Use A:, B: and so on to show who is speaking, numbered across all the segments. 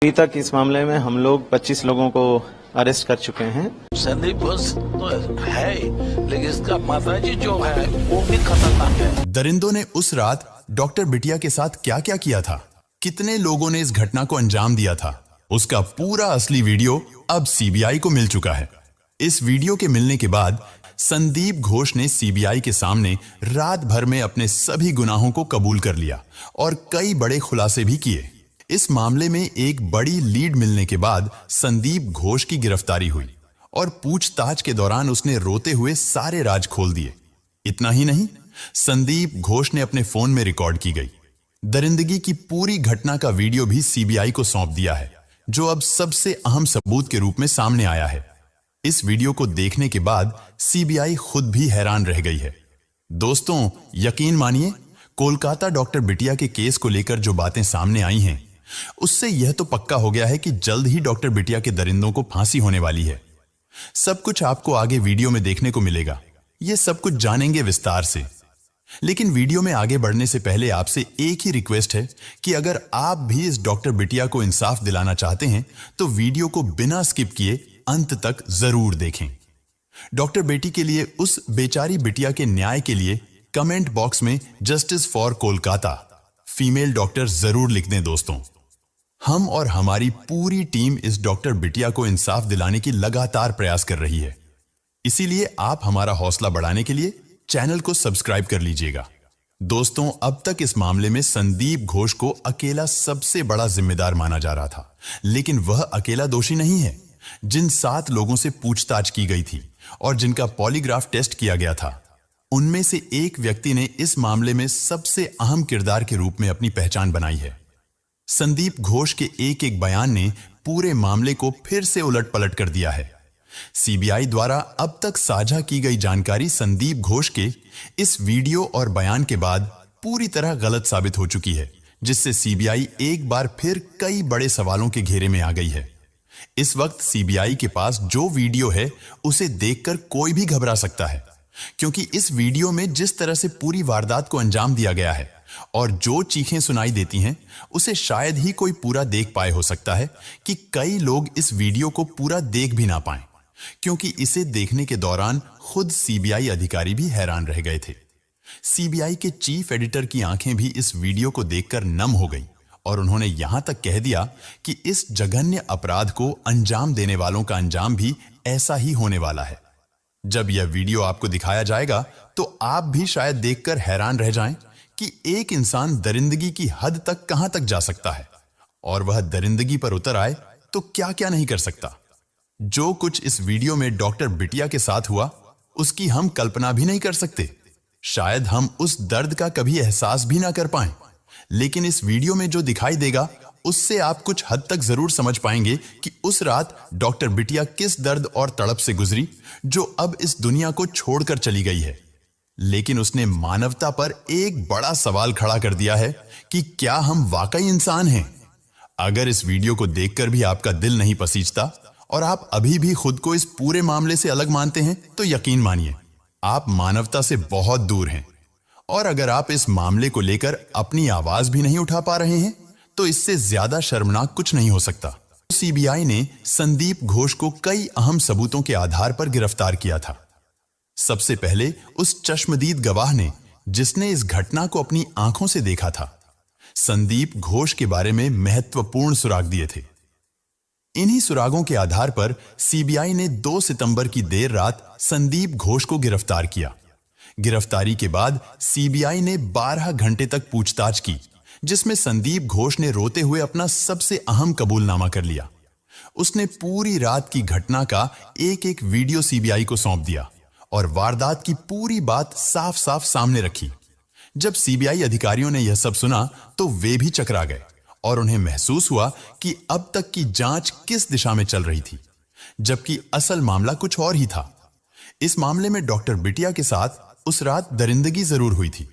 A: अभी तक इस मामले में हम लोग 25 लोगों को अरेस्ट कर चुके हैं।
B: संदीप घोष तो है ही, लेकिन इसका माताजी जो है वो भी खतरनाक है।
C: दरिंदों ने उस रात डॉक्टर बिटिया के साथ क्या क्या किया था, कितने लोगों ने इस घटना को अंजाम दिया था, उसका पूरा असली वीडियो अब सीबीआई को मिल चुका है। इस वीडियो के मिलने के बाद संदीप घोष ने सीबीआई के सामने रात भर में अपने सभी गुनाहों को कबूल कर लिया और कई बड़े खुलासे भी किए। इस मामले में एक बड़ी लीड मिलने के बाद संदीप घोष की गिरफ्तारी हुई और पूछताछ के दौरान उसने रोते हुए सारे राज खोल दिए। इतना ही नहीं, संदीप घोष ने अपने फोन में रिकॉर्ड की गई दरिंदगी की पूरी घटना का वीडियो भी सीबीआई को सौंप दिया है, जो अब सबसे अहम सबूत के रूप में सामने आया है। इस वीडियो को देखने के बाद सीबीआई खुद भी हैरान रह गई है। दोस्तों, यकीन मानिए, कोलकाता डॉक्टर बिटिया के केस को लेकर जो बातें सामने आई हैं, उससे यह तो पक्का हो गया है कि जल्द ही डॉक्टर बिटिया के दरिंदों को फांसी होने वाली है। सब कुछ आपको आगे वीडियो में देखने को मिलेगा, यह सब कुछ जानेंगे विस्तार से। लेकिन वीडियो में आगे बढ़ने से पहले आपसे एक ही रिक्वेस्ट है कि अगर आप भी इस डॉक्टर बिटिया को इंसाफ दिलाना चाहते हैं तो वीडियो को बिना स्किप किए अंत तक जरूर देखें। डॉक्टर बेटी के लिए, उस बेचारी बिटिया के न्याय के लिए कमेंट बॉक्स में justice for Kolkata female doctor जरूर लिख दें। दोस्तों, हम और हमारी पूरी टीम इस डॉक्टर बिटिया को इंसाफ दिलाने की लगातार प्रयास कर रही है, इसीलिए आप हमारा हौसला बढ़ाने के लिए चैनल को सब्सक्राइब कर लीजिएगा। दोस्तों, अब तक इस मामले में संदीप घोष को अकेला सबसे बड़ा जिम्मेदार माना जा रहा था, लेकिन वह अकेला दोषी नहीं है। जिन 7 लोगों से पूछताछ की गई थी और जिनका पॉलीग्राफ टेस्ट किया गया था, उनमें से एक व्यक्ति ने इस मामले में सबसे अहम किरदार के रूप में अपनी पहचान बनाई है। संदीप घोष के एक एक बयान ने पूरे मामले को फिर से उलट-पलट कर दिया है। सीबीआई द्वारा अब तक साझा की गई जानकारी संदीप घोष के इस वीडियो और बयान के बाद पूरी तरह गलत साबित हो चुकी है, जिससे सीबीआई एक बार फिर कई बड़े सवालों के घेरे में आ गई है। इस वक्त सीबीआई के पास जो वीडियो है उसे देखकर कोई भी घबरा सकता है, क्योंकि इस वीडियो में जिस तरह से पूरी वारदात को अंजाम दिया गया है और जो चीखें सुनाई देती हैं, उसे शायद ही कोई पूरा देख पाए। हो सकता है कि कई लोग इस वीडियो को पूरा देख भी ना पाएं, क्योंकि इसे देखने के दौरान खुद सीबीआई अधिकारी भी हैरान रह गए थे। सीबीआई के चीफ एडिटर की आंखें भी इस वीडियो को देखकर नम हो गई और उन्होंने यहां तक कह दिया कि इस जघन्य अपराध को अंजाम देने वालों का अंजाम भी ऐसा ही होने वाला है। जब यह वीडियो आपको दिखाया जाएगा तो आप भी शायद देखकर हैरान रह जाएं कि एक इंसान दरिंदगी की हद तक कहां तक जा सकता है, और वह दरिंदगी पर उतर आए तो क्या क्या नहीं कर सकता। जो कुछ इस वीडियो में डॉक्टर बिटिया के साथ हुआ, उसकी हम कल्पना भी नहीं कर सकते। शायद हम उस दर्द का कभी एहसास भी ना कर पाएं, लेकिन इस वीडियो में जो दिखाई देगा उससे आप कुछ हद तक जरूर समझ पाएंगे कि उस रात डॉक्टर बिटिया किस दर्द और तड़प से गुजरी, जो अब इस दुनिया को छोड़कर चली गई है। लेकिन उसने मानवता पर एक बड़ा सवाल खड़ा कर दिया है कि क्या हम वाकई इंसान हैं। अगर इस वीडियो को देखकर भी आपका दिल नहीं पसीजता और आप अभी भी खुद को इस पूरे मामले से अलग मानते हैं, तो यकीन मानिए आप मानवता से बहुत दूर हैं। और अगर आप इस मामले को लेकर अपनी आवाज भी नहीं उठा पा रहे हैं, तो इससे ज्यादा शर्मनाक कुछ नहीं हो सकता। सीबीआई ने संदीप घोष को कई अहम सबूतों के आधार पर गिरफ्तार किया था। सबसे पहले उस चश्मदीद गवाह ने, जिसने इस घटना को अपनी आंखों से देखा था, संदीप घोष के बारे में महत्वपूर्ण सुराग दिए थे। इन्हीं सुरागों के आधार पर सीबीआई ने 2 सितंबर की देर रात संदीप घोष को गिरफ्तार किया। गिरफ्तारी के बाद सीबीआई ने 12 घंटे तक पूछताछ की, जिसमें संदीप घोष ने रोते हुए अपना सबसे अहम कबूलनामा कर लिया। उसने पूरी रात की घटना का एक एक वीडियो सीबीआई को सौंप दिया और वारदात की पूरी बात साफ साफ सामने रखी। जब सीबीआई अधिकारियों ने यह सब सुना तो वे भी चकरा गए और उन्हें महसूस हुआ कि अब तक की जांच किस दिशा में चल रही थी, जबकि असल मामला कुछ और ही था। इस मामले में डॉक्टर बिटिया के साथ उस रात दरिंदगी जरूर हुई थी,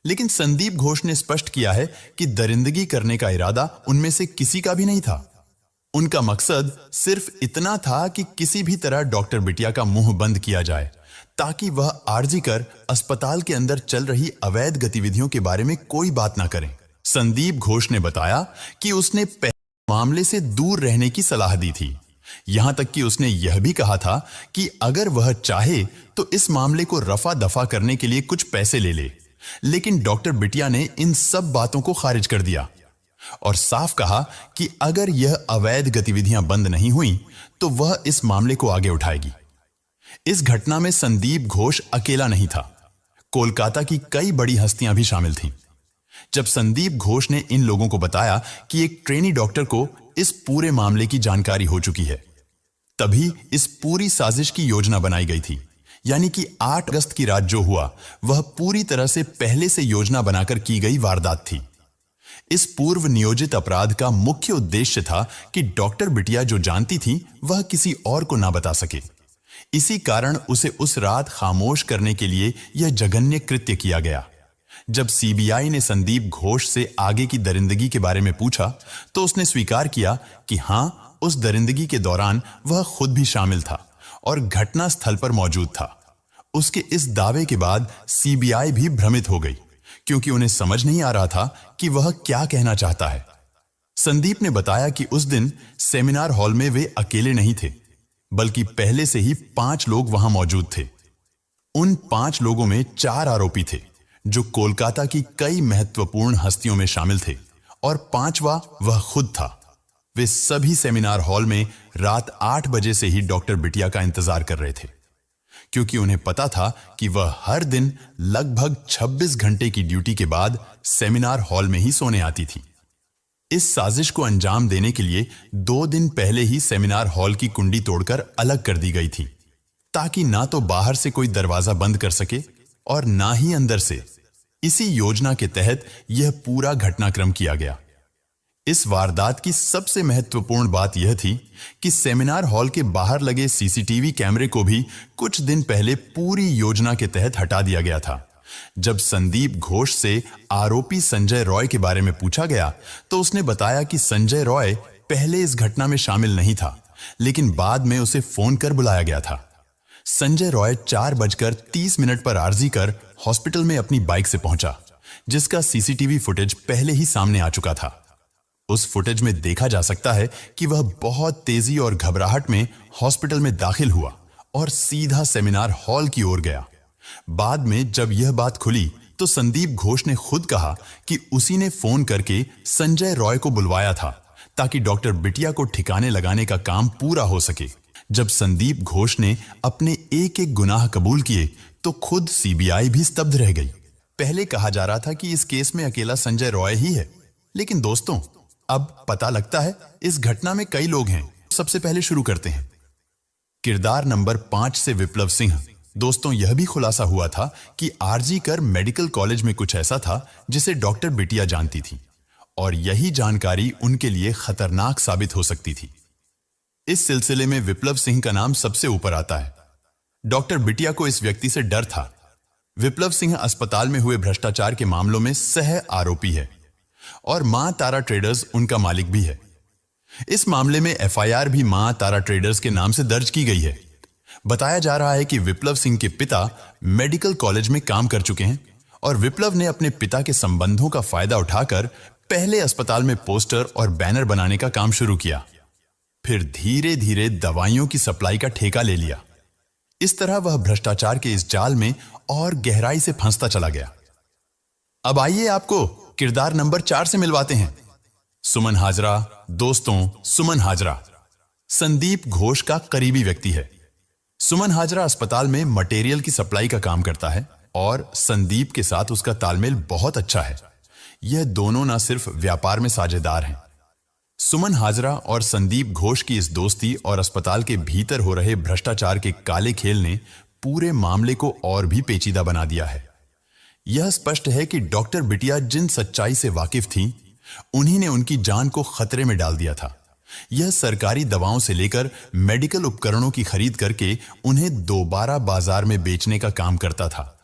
C: लेकिन संदीप घोष ने स्पष्ट किया है कि दरिंदगी करने का इरादा उनमें से किसी का भी नहीं था। उनका मकसद सिर्फ इतना था कि किसी भी तरह डॉक्टर बिटिया का मुंह बंद किया जाए, ताकि वह आर्जी कर अस्पताल के अंदर चल रही अवैध गतिविधियों के बारे में कोई बात ना करें। संदीप घोष ने बताया कि उसने मामले से दूर रहने की सलाह दी थी। यहां तक कि उसने यह भी कहा था कि अगर वह चाहे तो इस मामले को रफा दफा करने के लिए कुछ पैसे ले ले। लेकिन डॉक्टर बिटिया ने इन सब बातों को खारिज कर दिया और साफ कहा कि अगर यह अवैध गतिविधियां बंद नहीं हुई तो वह इस मामले को आगे उठाएगी। इस घटना में संदीप घोष अकेला नहीं था, कोलकाता की कई बड़ी हस्तियां भी शामिल थीं। जब संदीप घोष ने इन लोगों को बताया कि एक ट्रेनी डॉक्टर को इस पूरे मामले की जानकारी हो चुकी है, तभी इस पूरी साजिश की योजना बनाई गई थी। यानी कि 8 अगस्त की रात जो हुआ वह पूरी तरह से पहले से योजना बनाकर की गई वारदात थी। इस पूर्व नियोजित अपराध का मुख्य उद्देश्य था कि डॉक्टर बिटिया जो जानती थी वह किसी और को ना बता सके। इसी कारण उसे उस रात खामोश करने के लिए यह जघन्य कृत्य किया गया। जब सीबीआई ने संदीप घोष से आगे की दरिंदगी के बारे में पूछा तो उसने स्वीकार किया कि हां, उस दरिंदगी के दौरान वह खुद भी शामिल था और घटना स्थल पर मौजूद था। उसके इस दावे के बाद सीबीआई भी भ्रमित हो गई, क्योंकि उन्हें समझ नहीं आ रहा था कि वह क्या कहना चाहता है। संदीप ने बताया कि उस दिन सेमिनार हॉल में वे अकेले नहीं थे, बल्कि पहले से ही 5 लोग वहां मौजूद थे। उन 5 लोगों में 4 आरोपी थे जो कोलकाता की कई महत्वपूर्ण हस्तियों में शामिल थे और 5वां वह खुद था। वे सभी सेमिनार हॉल में रात 8 बजे से ही डॉक्टर बिटिया का इंतजार कर रहे थे, क्योंकि उन्हें पता था कि वह हर दिन लगभग 26 घंटे की ड्यूटी के बाद सेमिनार हॉल में ही सोने आती थी। इस साजिश को अंजाम देने के लिए 2 दिन पहले ही सेमिनार हॉल की कुंडी तोड़कर अलग कर दी गई थी, ताकि ना तो बाहर से कोई दरवाजा बंद कर सके और ना ही अंदर से। इसी योजना के तहत यह पूरा घटनाक्रम किया गया। इस वारदात की सबसे महत्वपूर्ण बात यह थी कि सेमिनार हॉल के बाहर लगे सीसीटीवी कैमरे को भी कुछ दिन पहले पूरी योजना के तहत हटा दिया गया था। जब संदीप घोष से आरोपी संजय रॉय के बारे में पूछा गया तो उसने बताया कि संजय रॉय पहले इस घटना में शामिल नहीं था, लेकिन बाद में उसे फोन कर बुलाया गया था। संजय रॉय 4:30 पर आर्जी कर हॉस्पिटल में अपनी बाइक से पहुंचा, जिसका सीसीटीवी फुटेज पहले ही सामने आ चुका था। उस फुटेज में देखा जा सकता है कि वह बहुत तेजी और घबराहट में हॉस्पिटल में दाखिल हुआ और सीधा सेमिनार हॉल की ओर गया। बाद में जब यह बात खुली तो संदीप घोष ने खुद कहा कि उसी ने फोन करके संजय रॉय को बुलवाया था, ताकि डॉक्टर बिटिया को ठिकाने लगाने का काम पूरा हो सके। जब संदीप घोष ने अपने एक एक गुनाह कबूल किए तो खुद सीबीआई भी स्तब्ध रह गई। पहले कहा जा रहा था कि इस केस में अकेला संजय रॉय ही है, लेकिन दोस्तों अब पता लगता है इस घटना में कई लोग हैं। सबसे पहले शुरू करते हैं किरदार नंबर 5 से विप्लव सिंह। दोस्तों, यह भी खुलासा हुआ था कि आरजी कर मेडिकल कॉलेज में कुछ ऐसा था जिसे डॉक्टर बिटिया जानती थी, और यही जानकारी उनके लिए खतरनाक साबित हो सकती थी। इस सिलसिले में विप्लव सिंह का नाम सबसे ऊपर आता है। डॉक्टर बिटिया को इस व्यक्ति से डर था। विप्लव सिंह अस्पताल में हुए भ्रष्टाचार के मामलों में सह आरोपी है और मां तारा ट्रेडर्स उनका मालिक भी है। इस मामले में एफआईआर भी मां तारा ट्रेडर्स के नाम से दर्ज की गई है। बताया जा रहा है कि विप्लव सिंह के पिता मेडिकल कॉलेज में काम कर चुके हैं और विप्लव ने अपने पिता के संबंधों का फायदा उठाकर पहले अस्पताल में पोस्टर और बैनर बनाने का काम शुरू किया, फिर धीरे धीरे दवाइयों की सप्लाई का ठेका ले लिया। इस तरह वह भ्रष्टाचार के इस जाल में और गहराई से फंसता चला गया। अब आइए आपको किरदार नंबर 4 से मिलवाते हैं। सुमन हाजरा। दोस्तों, सुमन हाजरा संदीप घोष का करीबी व्यक्ति है। सुमन हाजरा अस्पताल में मटेरियल की सप्लाई का काम करता है और संदीप के साथ उसका तालमेल बहुत अच्छा है। यह दोनों न सिर्फ व्यापार में साझेदार हैं। सुमन हाजरा और संदीप घोष की इस दोस्ती और अस्पताल के भीतर हो रहे भ्रष्टाचार के काले खेल ने पूरे मामले को और भी पेचीदा बना दिया है। यह स्पष्ट है कि डॉक्टर बिटिया जिन सच्चाई से वाकिफ थी, उन्हीं ने उनकी जान को खतरे में डाल दिया था। यह सरकारी दवाओं से लेकर मेडिकल उपकरणों की खरीद करके उन्हें दोबारा बाजार में बेचने का काम करता था।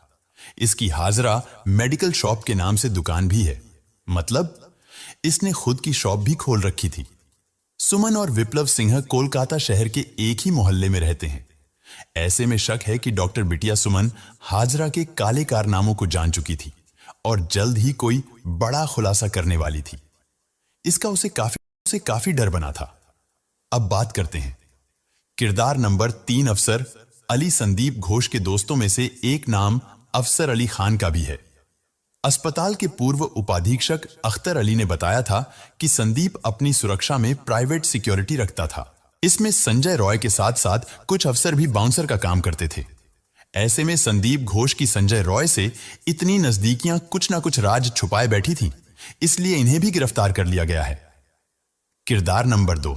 C: इसकी हाजरा मेडिकल शॉप के नाम से दुकान भी है, मतलब इसने खुद की शॉप भी खोल रखी थी। सुमन और विप्लव सिंह कोलकाता शहर के एक ही मोहल्ले में रहते हैं। ऐसे में शक है कि डॉक्टर बिटिया सुमन हाजरा के काले कारनामों को जान चुकी थी और जल्द ही कोई बड़ा खुलासा करने वाली थी। इसका उसे काफी उसे काफी डर बना था। अब बात करते हैं किरदार नंबर 3 अफसर अली संदीप घोष के दोस्तों में से एक नाम अफसर अली खान का भी है। अस्पताल के पूर्व उपाधीक्षक अख्तर अली ने बताया था कि संदीप अपनी सुरक्षा में प्राइवेट सिक्योरिटी रखता था। इसमें संजय रॉय के साथ साथ कुछ अफसर भी बाउंसर का काम करते थे। ऐसे में संदीप घोष की संजय रॉय से इतनी नजदीकियां कुछ ना कुछ राज छुपाए बैठी थीं, इसलिए इन्हें भी गिरफ्तार कर लिया गया है। किरदार नंबर 2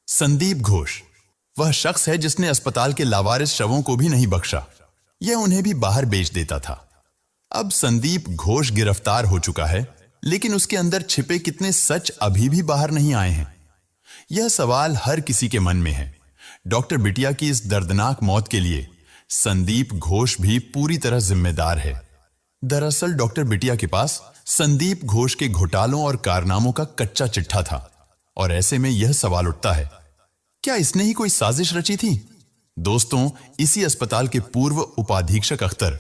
C: संदीप घोष वह शख्स है जिसने अस्पताल के लावारिस शवों को भी नहीं बख्शा, यह उन्हें भी बाहर बेच देता था। अब संदीप घोष गिरफ्तार हो चुका है, लेकिन उसके अंदर छिपे कितने सच अभी भी बाहर नहीं आए हैं, यह सवाल हर किसी के मन में है। डॉक्टर बिटिया की इस दर्दनाक मौत के लिए संदीप घोष भी पूरी तरह जिम्मेदार है। दरअसल डॉक्टर बिटिया के पास संदीप घोष के घोटालों और कारनामों का कच्चा चिट्ठा था, और ऐसे में यह सवाल उठता है, क्या इसने ही कोई साजिश रची थी? दोस्तों, इसी अस्पताल के पूर्व उपाधीक्षक अख्तर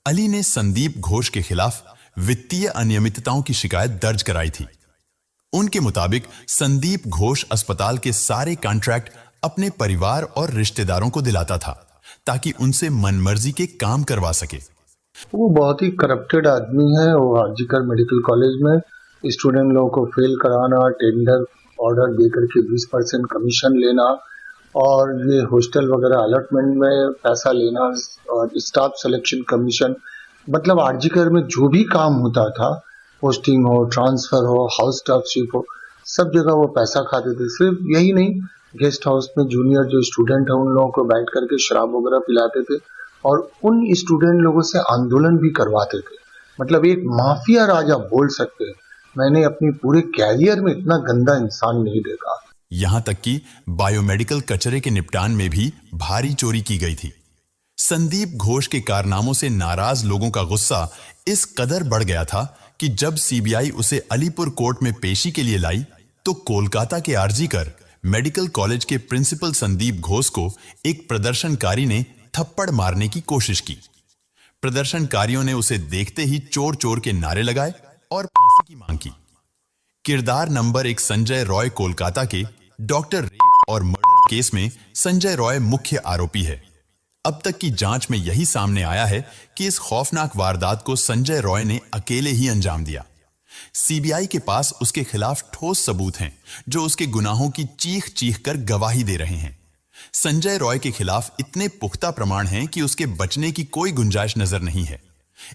C: अली ने संदीप घोष के खिलाफ वित्तीय अनियमितताओं की शिकायत दर्ज कराई थी। उनके मुताबिक संदीप घोष अस्पताल के सारे कॉन्ट्रैक्ट अपने परिवार और रिश्तेदारों को दिलाता था, ताकि उनसे मनमर्जी के काम करवा सके।
D: वो बहुत ही करप्टेड आदमी है। वो आरजीकर मेडिकल कॉलेज में स्टूडेंट लोगों को फेल कराना, टेंडर ऑर्डर देकर के 20% कमीशन लेना, और ये हॉस्टल वगैरह अलॉटमेंट में पैसा लेना, और स्टाफ सिलेक्शन कमीशन, मतलब आरजीकर में जो भी काम होता था, पोस्टिंग हो, ट्रांसफर हो, हाउस स्टाफशिप हो, सब जगह वो पैसा खाते थे। सिर्फ यही नहीं, गेस्ट हाउस में जूनियर जो स्टूडेंट है उन लोगों को बैठ करके शराब वगैरह पिलाते थे, और उन स्टूडेंट लोगों से आंदोलन भी करवाते थे। मतलब एक माफिया राजा बोल सकते हैं। मैंने अपनी पूरे कैरियर में इतना गंदा इंसान नहीं देखा।
C: यहां तक कि बायोमेडिकल कचरे के निपटान में भी भारी चोरी की गई थी। संदीप घोष के कारनामों से नाराज लोगों का गुस्सा इस कदर बढ़ गया था कि जब सीबीआई उसे अलीपुर कोर्ट में पेशी के लिए लाई, तो कोलकाता के आरजीकर मेडिकल कॉलेज के प्रिंसिपल संदीप घोष को एक प्रदर्शनकारी ने थप्पड़ मारने की कोशिश की। प्रदर्शनकारियों ने उसे देखते ही चोर चोर के नारे लगाए और फांसी की मांग की। किरदार नंबर 1 संजय रॉय कोलकाता के डॉक्टर रेप और मर्डर केस में संजय रॉय मुख्य आरोपी है। अब तक की जांच में यही सामने आया है कि इस खौफनाक वारदात को संजय रॉय ने अकेले ही अंजाम दिया। सीबीआई के पास उसके खिलाफ ठोस सबूत हैं, जो उसके गुनाहों की चीख चीख कर गवाही दे रहे हैं। संजय रॉय के खिलाफ इतने पुख्ता प्रमाण हैं कि उसके बचने की कोई गुंजाइश नजर नहीं है।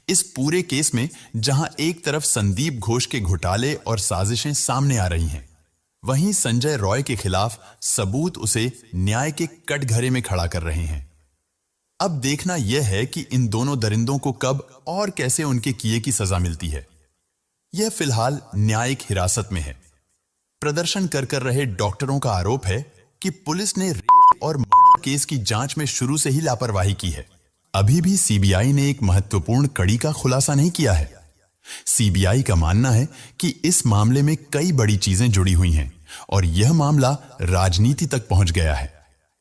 C: इस पूरे केस में जहां एक तरफ संदीप घोष के घोटाले और साजिशें सामने आ रही हैं, वहीं संजय रॉय के खिलाफ सबूत उसे न्याय के कटघरे में खड़ा कर रहे हैं। अब देखना यह है कि इन दोनों दरिंदों को कब और कैसे उनके किए की सजा मिलती है। यह फिलहाल न्यायिक हिरासत में है। प्रदर्शन कर रहे डॉक्टरों का आरोप है कि पुलिस ने रेप और मर्डर केस की जांच में शुरू से ही लापरवाही की है। अभी भी सीबीआई ने एक महत्वपूर्ण कड़ी का खुलासा नहीं किया है। सीबीआई का मानना है कि इस मामले में कई बड़ी चीजें जुड़ी हुई हैं और यह मामला राजनीति तक पहुंच गया है।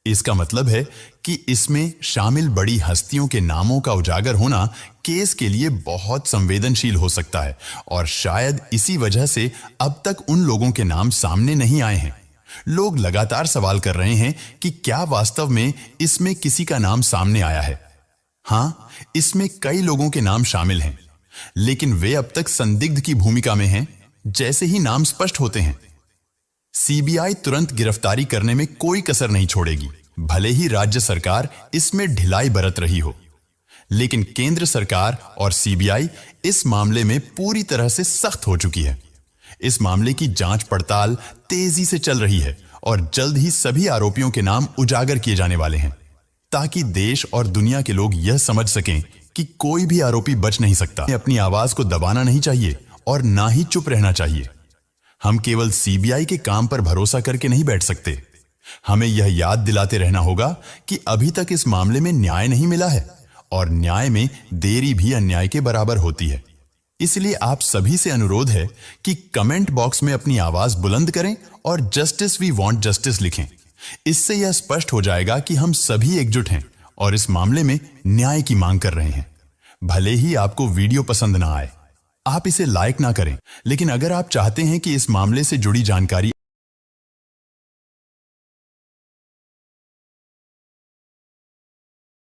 C: इसका मतलब है कि इसमें शामिल बड़ी हस्तियों के नामों का उजागर होना केस के लिए बहुत संवेदनशील हो सकता है, और शायद इसी वजह से अब तक उन लोगों के नाम सामने नहीं आए हैं। लोग लगातार सवाल कर रहे हैं कि क्या वास्तव में इसमें किसी का नाम सामने आया है। हां, इसमें कई लोगों के नाम शामिल हैं, लेकिन वे अब तक संदिग्ध की भूमिका में हैं। जैसे ही नाम स्पष्ट होते हैं, सीबीआई तुरंत गिरफ्तारी करने में कोई कसर नहीं छोड़ेगी, भले ही राज्य सरकार इसमें ढिलाई बरत रही हो। लेकिन केंद्र सरकार और सीबीआई इस मामले में पूरी तरह से सख्त हो चुकी है। इस मामले की जांच पड़ताल तेजी से चल रही है और जल्द ही सभी आरोपियों के नाम उजागर किए जाने वाले हैं, ताकि देश और दुनिया के लोग यह समझ सकें कि कोई भी आरोपी बच नहीं सकता। अपनी आवाज को दबाना नहीं चाहिए और ना ही चुप रहना चाहिए। हम केवल सीबीआई के काम पर भरोसा करके नहीं बैठ सकते। हमें यह याद दिलाते रहना होगा कि अभी तक इस मामले में न्याय नहीं मिला है, और न्याय में देरी भी अन्याय के बराबर होती है। इसलिए आप सभी से अनुरोध है कि कमेंट बॉक्स में अपनी आवाज बुलंद करें और जस्टिस वी वांट जस्टिस लिखें। इससे यह स्पष्ट हो जाएगा कि हम सभी एकजुट हैं और इस मामले में न्याय की मांग कर रहे हैं। भले ही आपको वीडियो पसंद ना आए, आप इसे लाइक ना करें, लेकिन अगर आप चाहते हैं कि इस मामले से जुड़ी जानकारी